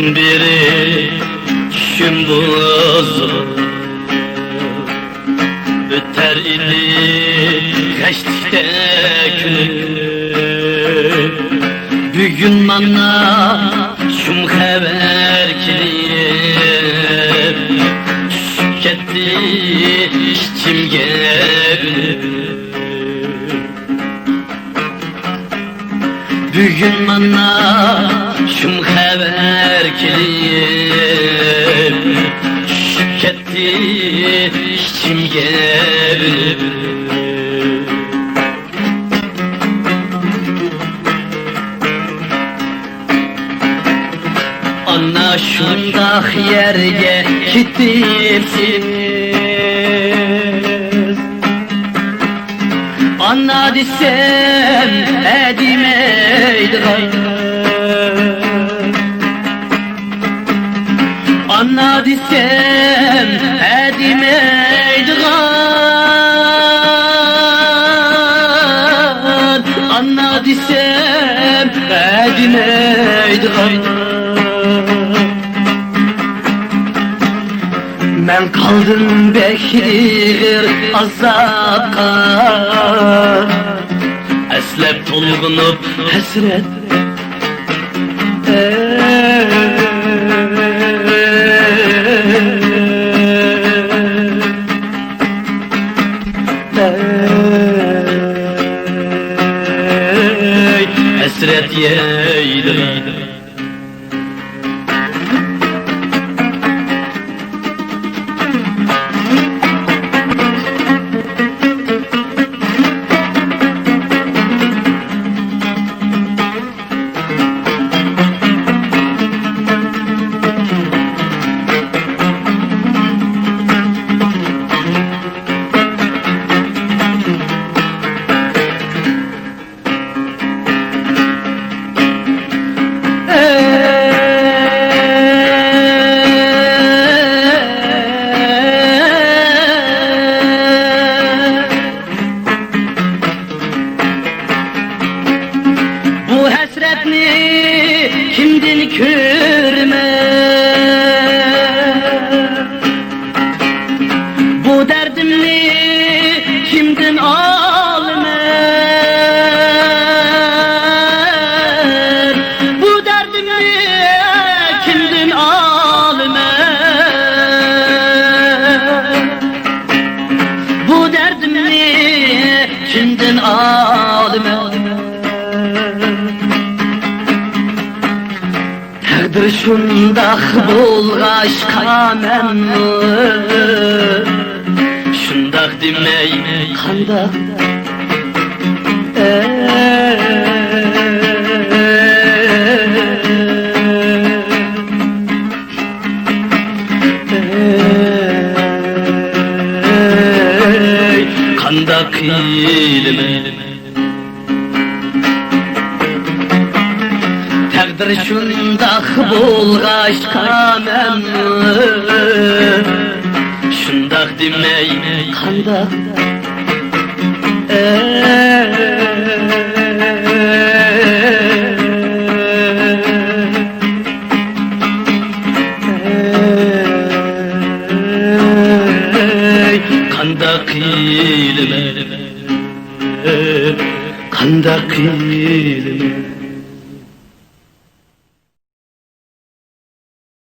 Birden-bire düşüm bozulur. Öter ili geçtikte günüm. Bugün mana şum haber kilip düşüp ketdi içimge günüm. Bugün mana şum haber kilip düşüp ketdi içimge günüm. Ana şundaq yerge gitipsiz. Ana desem edimeydi Ana desem edimeydi Ana desem edimeydi Ben kaldım bekir azapka, eslep tolgunup hasret. Hasret yeydim. Kimdin körme, bu derdimni kimdin almer, bu derdimni kimdin almer, bu derdimni kimdin almer. Taqdir şundaq bolğaşqa memnu, şundaq demey qandaq. Qandaq ilme Taqdir şundaq bolğaşqa memnu, şundaq demey qandaq. Qandaq ilme, qandaq ilme.